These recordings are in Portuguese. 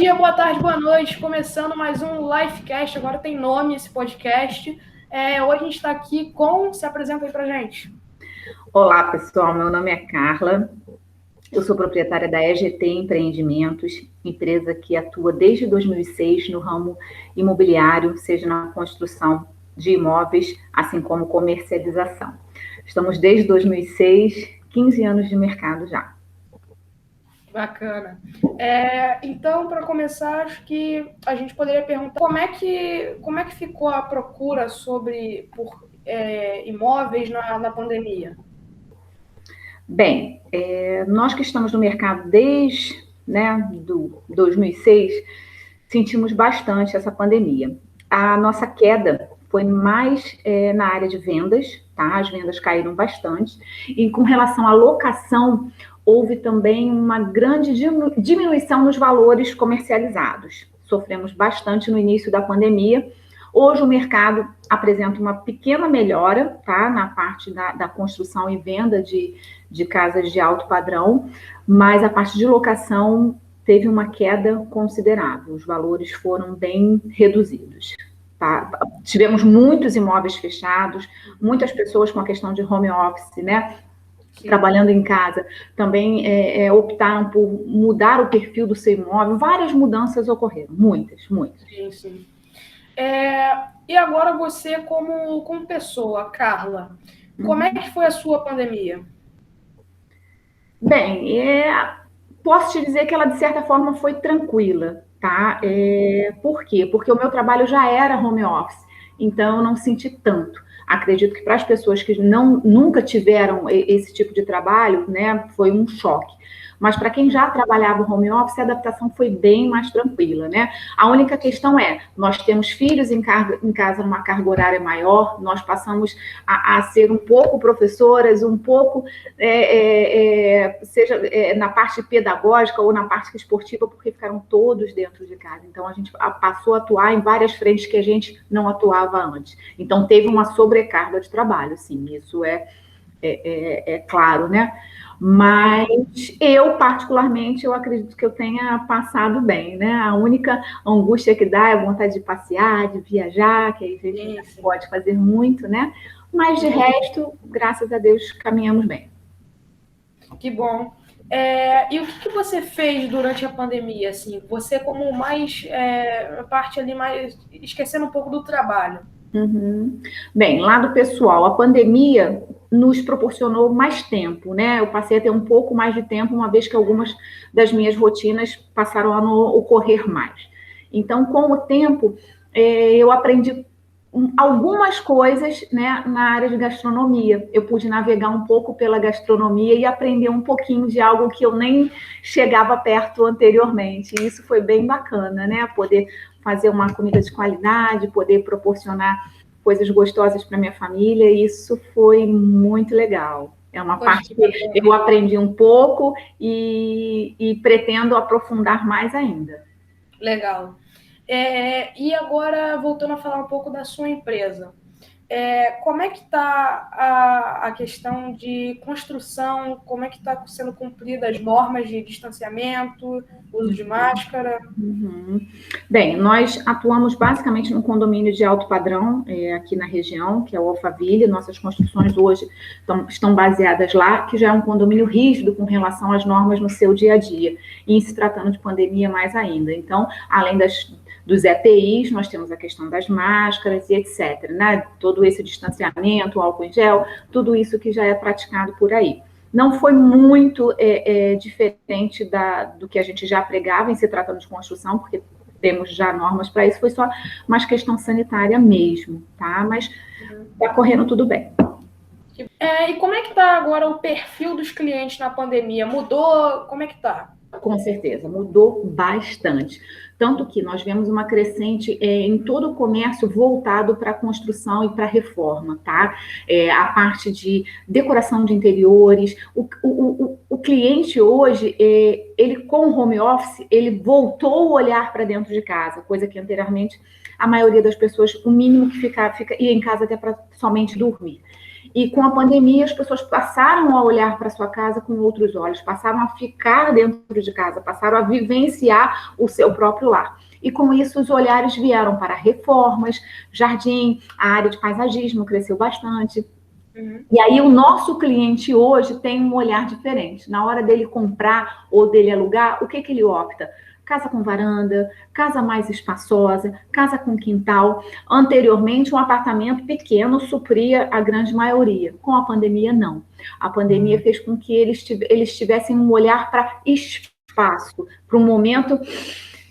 dia, boa tarde, boa noite. Começando mais um Livecast. Agora tem nome esse podcast. Hoje a gente está aqui com... Se apresenta aí pra gente. Olá, pessoal. Meu nome é Carla. Eu sou proprietária da EGT Empreendimentos, empresa que atua desde 2006 no ramo imobiliário, seja na construção de imóveis, assim como comercialização. Estamos desde 2006, 15 anos de mercado já. Bacana. Então, para começar, acho que a gente poderia perguntar como é que ficou a procura por imóveis na pandemia? Bem, nós que estamos no mercado desde do 2006, sentimos bastante essa pandemia. A nossa queda foi mais na área de vendas, tá? As vendas caíram bastante. E com relação à locação, houve também uma grande diminuição nos valores comercializados. Sofremos bastante no início da pandemia. Hoje o mercado apresenta uma pequena melhora, tá? Na parte da construção e venda de casas de alto padrão, mas a parte de locação teve uma queda considerável, os valores foram bem reduzidos. Tá? Tivemos muitos imóveis fechados, muitas pessoas com a questão de home office, né? Sim. Trabalhando em casa, também optaram por mudar o perfil do seu imóvel, várias mudanças ocorreram, muitas. Sim. E agora você, como pessoa, Carla, como é que foi a sua pandemia? Bem, posso te dizer que ela, de certa forma, foi tranquila, tá? Por quê? Porque o meu trabalho já era home office, então eu não senti tanto. Acredito que para as pessoas que nunca tiveram esse tipo de trabalho, né, foi um choque. Mas para quem já trabalhava home office, a adaptação foi bem mais tranquila, né? A única questão nós temos filhos em casa numa carga horária maior, nós passamos a ser um pouco professoras, um pouco, seja na parte pedagógica ou na parte esportiva, porque ficaram todos dentro de casa. Então, a gente passou a atuar em várias frentes que a gente não atuava antes. Então, teve uma sobrecarga de trabalho, sim, isso é claro, né? Mas eu, particularmente, eu acredito que eu tenha passado bem, né? A única angústia que dá é a vontade de passear, de viajar, que aí a gente pode fazer muito, né? Mas, de resto, graças a Deus, caminhamos bem. Que bom. E o que você fez durante a pandemia? Assim, você como mais parte ali mais esquecendo um pouco do trabalho. Uhum. Bem, lado pessoal, a pandemia nos proporcionou mais tempo, né? Eu passei a ter um pouco mais de tempo, uma vez que algumas das minhas rotinas passaram a não ocorrer mais. Então, com o tempo, eu aprendi algumas coisas, né, na área de gastronomia. Eu pude navegar um pouco pela gastronomia e aprender um pouquinho de algo que eu nem chegava perto anteriormente. E isso foi bem bacana, né? Poder fazer uma comida de qualidade, poder proporcionar coisas gostosas para minha família, e isso foi muito legal. É uma parte que eu aprendi um pouco e pretendo aprofundar mais ainda. Legal. E agora, voltando a falar um pouco da sua empresa, como é que está a questão de construção, como é que está sendo cumprida as normas de distanciamento, uso de máscara? Uhum. Bem, nós atuamos basicamente no condomínio de alto padrão, aqui na região, que é o Alphaville. Nossas construções hoje estão baseadas lá, que já é um condomínio rígido com relação às normas no seu dia a dia, e em se tratando de pandemia mais ainda. Então, além dos EPIs, nós temos a questão das máscaras e etc., né? Todo esse distanciamento, álcool em gel, tudo isso que já é praticado por aí. Não foi muito diferente do que a gente já pregava em se tratando de construção, porque temos já normas para isso, foi só mais questão sanitária mesmo, tá? Mas está correndo tudo bem. E como é que está agora o perfil dos clientes na pandemia? Mudou? Como é que está? Com certeza, mudou bastante. Tanto que nós vemos uma crescente em todo o comércio voltado para a construção e para a reforma, tá? A parte de decoração de interiores. O cliente hoje, ele com o home office, ele voltou o olhar para dentro de casa, coisa que anteriormente a maioria das pessoas, o mínimo que ia em casa até para somente dormir. E com a pandemia, as pessoas passaram a olhar para sua casa com outros olhos, passaram a ficar dentro de casa, passaram a vivenciar o seu próprio lar. E com isso, os olhares vieram para reformas, jardim, a área de paisagismo cresceu bastante. E aí o nosso cliente hoje tem um olhar diferente. Na hora dele comprar ou dele alugar, o que ele opta? Casa com varanda, casa mais espaçosa, casa com quintal. Anteriormente, um apartamento pequeno supria a grande maioria. Com a pandemia, não. A pandemia fez com que eles tivessem um olhar para espaço, para um momento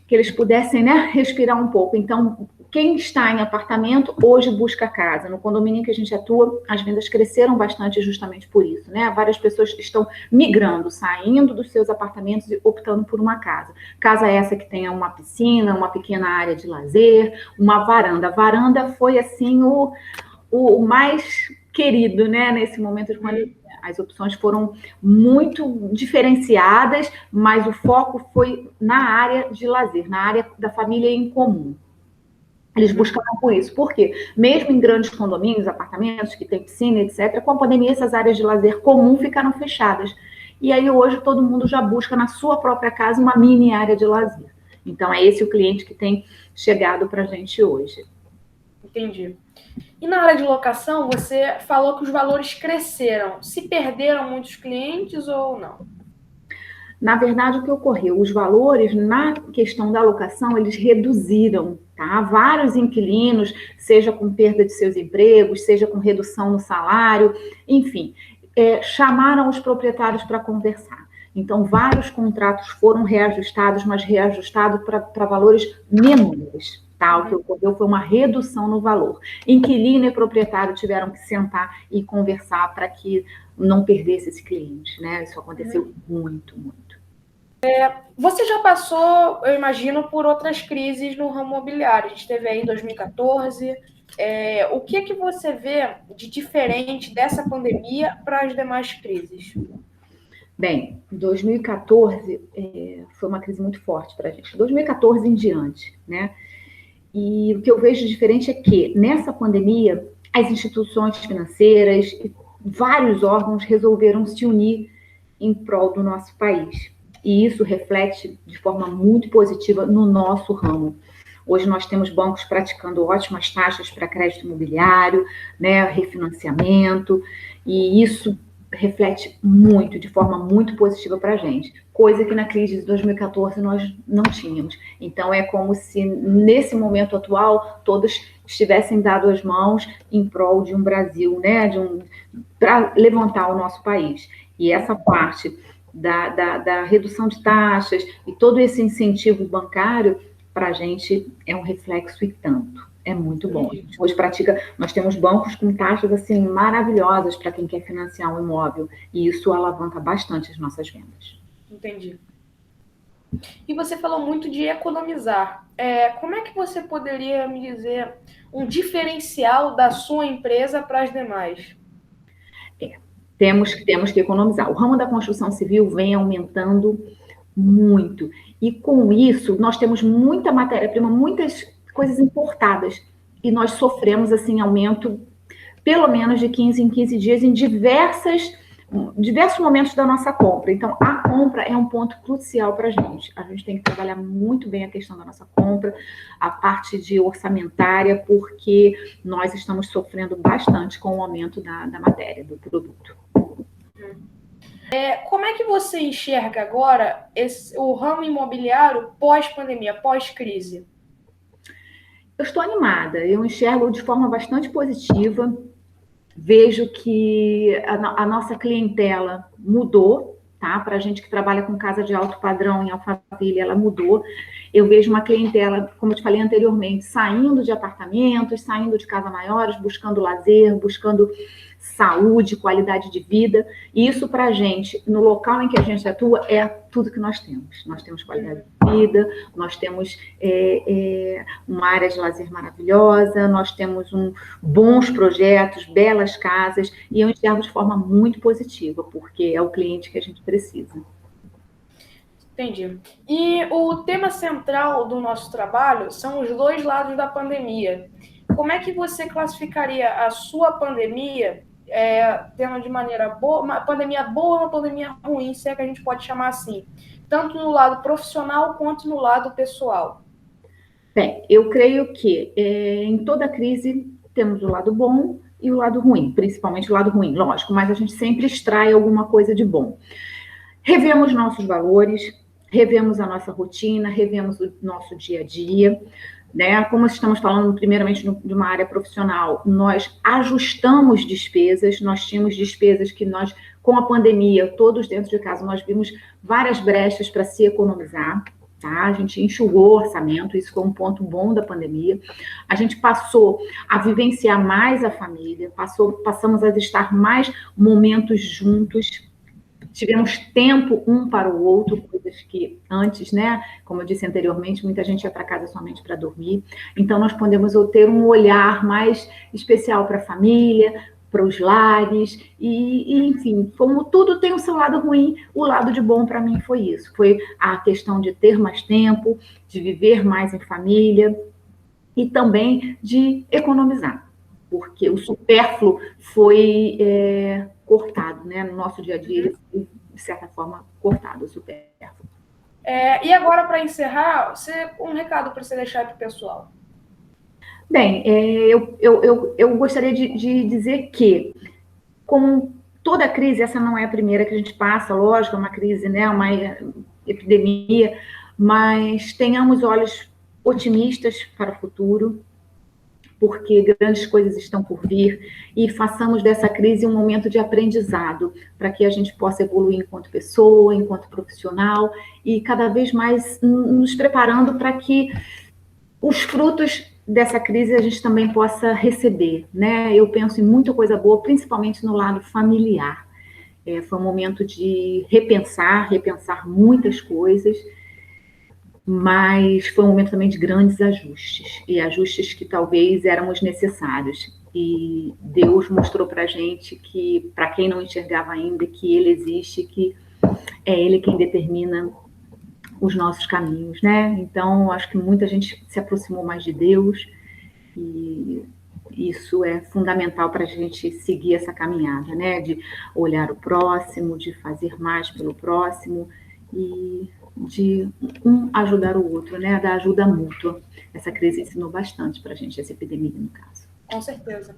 que eles pudessem, né, respirar um pouco. Então, quem está em apartamento hoje busca casa. No condomínio que a gente atua, as vendas cresceram bastante justamente por isso, né? Várias pessoas estão migrando, saindo dos seus apartamentos e optando por uma casa. Casa essa que tenha uma piscina, uma pequena área de lazer, uma varanda. A varanda foi, assim, o mais querido, né, nesse momento de pandemia. As opções foram muito diferenciadas, mas o foco foi na área de lazer, na área da família em comum. Eles buscavam por isso. Por quê? Mesmo em grandes condomínios, apartamentos que tem piscina, etc., com a pandemia, essas áreas de lazer comum ficaram fechadas. E aí, hoje, todo mundo já busca na sua própria casa uma mini área de lazer. Então, é esse o cliente que tem chegado para a gente hoje. Entendi. E na área de locação, você falou que os valores cresceram. Se perderam muitos clientes ou não? Na verdade, o que ocorreu? Os valores, na questão da locação, eles reduziram, tá? Vários inquilinos, seja com perda de seus empregos, seja com redução no salário, enfim, chamaram os proprietários para conversar. Então, vários contratos foram reajustados, mas reajustados para valores menores. Tá? O que ocorreu foi uma redução no valor. Inquilino e proprietário tiveram que sentar e conversar para que não perdesse esse cliente, né? Isso aconteceu muito, muito. Você já passou, eu imagino, por outras crises no ramo imobiliário. A gente teve aí em 2014. O que você vê de diferente dessa pandemia para as demais crises? Bem, 2014 foi uma crise muito forte para a gente. 2014 em diante, né? E o que eu vejo diferente é que, nessa pandemia, as instituições financeiras e vários órgãos resolveram se unir em prol do nosso país. E isso reflete de forma muito positiva no nosso ramo. Hoje nós temos bancos praticando ótimas taxas para crédito imobiliário, né, refinanciamento, e isso reflete muito, de forma muito positiva para a gente, coisa que na crise de 2014 nós não tínhamos. Então, é como se, nesse momento atual, todos estivessem dado as mãos em prol de um Brasil, né, para levantar o nosso país. E essa parte da redução de taxas e todo esse incentivo bancário, para a gente, é um reflexo e tanto. É muito bom. Hoje nós temos bancos com taxas assim maravilhosas para quem quer financiar um imóvel, e isso alavanca bastante as nossas vendas. Entendi. E você falou muito de economizar. Como é que você poderia me dizer um diferencial da sua empresa para as demais? Temos que economizar. O ramo da construção civil vem aumentando muito. E com isso, nós temos muita matéria-prima, muitas coisas importadas. E nós sofremos, assim, aumento pelo menos de 15 em 15 dias em diversos momentos da nossa compra. Então, a compra é um ponto crucial para a gente. A gente tem que trabalhar muito bem a questão da nossa compra, a parte de orçamentária, porque nós estamos sofrendo bastante com o aumento da matéria, do produto. Como é que você enxerga agora o ramo imobiliário pós-pandemia, pós-crise? Eu estou animada, eu enxergo de forma bastante positiva, vejo que a nossa clientela mudou, tá? Para a gente que trabalha com casa de alto padrão em Alphaville, ela mudou. Eu vejo uma clientela, como eu te falei anteriormente, saindo de apartamentos, saindo de casas maiores, buscando lazer, buscando saúde, qualidade de vida. E isso para a gente, no local em que a gente atua, é tudo que nós temos. Nós temos qualidade de vida, nós temos uma área de lazer maravilhosa, nós temos bons projetos, belas casas, e eu enxergo de forma muito positiva, porque é o cliente que a gente precisa. Entendi. E o tema central do nosso trabalho são os dois lados da pandemia. Como é que você classificaria a sua pandemia tendo de maneira boa, uma pandemia boa, uma pandemia ruim, se é que a gente pode chamar assim, tanto no lado profissional quanto no lado pessoal? Bem, eu creio que em toda crise temos o lado bom e o lado ruim, principalmente o lado ruim, lógico, mas a gente sempre extrai alguma coisa de bom. Revemos nossos valores, revemos a nossa rotina, revemos o nosso dia a dia, né? Como estamos falando primeiramente de uma área profissional, nós ajustamos despesas, nós tínhamos despesas que nós, com a pandemia, todos dentro de casa, nós vimos várias brechas para se economizar, tá? A gente enxugou o orçamento, isso foi um ponto bom da pandemia. A gente passou a vivenciar mais a família, passamos a estar mais momentos juntos, tivemos tempo um para o outro, coisas que antes, né, como eu disse anteriormente, muita gente ia para casa somente para dormir. Então, nós podemos ter um olhar mais especial para a família, para os lares, enfim, como tudo tem o seu lado ruim, o lado de bom para mim foi isso. Foi a questão de ter mais tempo, de viver mais em família e também de economizar, porque o supérfluo foi cortado, né? No nosso dia a dia, ele foi, de certa forma, cortado, o supérfluo. E agora, para encerrar, um recado para você deixar para o pessoal. Bem, eu gostaria de dizer que, como toda crise, essa não é a primeira que a gente passa, lógico, é uma crise, né, uma epidemia, mas tenhamos olhos otimistas para o futuro, porque grandes coisas estão por vir, e façamos dessa crise um momento de aprendizado, para que a gente possa evoluir enquanto pessoa, enquanto profissional, e cada vez mais nos preparando para que os frutos dessa crise a gente também possa receber, né? Eu penso em muita coisa boa, principalmente no lado familiar. Foi um momento de repensar muitas coisas, mas foi um momento também de grandes ajustes, e ajustes que talvez éramos necessários. E Deus mostrou para a gente que, para quem não enxergava ainda, que Ele existe, que é Ele quem determina os nossos caminhos, né? Então, acho que muita gente se aproximou mais de Deus, e isso é fundamental para a gente seguir essa caminhada, né? De olhar o próximo, de fazer mais pelo próximo, e de um ajudar o outro, né? Da ajuda mútua. Essa crise ensinou bastante para a gente, essa epidemia, no caso. Com certeza.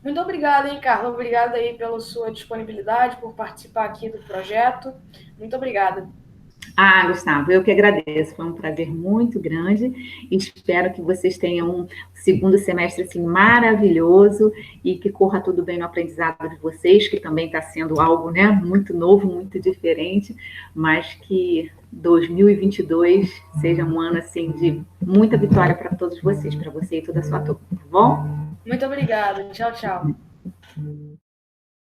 Muito obrigada, hein, Carla? Obrigada aí pela sua disponibilidade, por participar aqui do projeto. Muito obrigada. Gustavo, eu que agradeço. Foi um prazer muito grande. Espero que vocês tenham um segundo semestre assim, maravilhoso e que corra tudo bem no aprendizado de vocês, que também está sendo algo, né, muito novo, muito diferente, mas que 2022 seja um ano assim, de muita vitória para todos vocês, para você e toda a sua turma, tá bom? Muito obrigada. Tchau, tchau.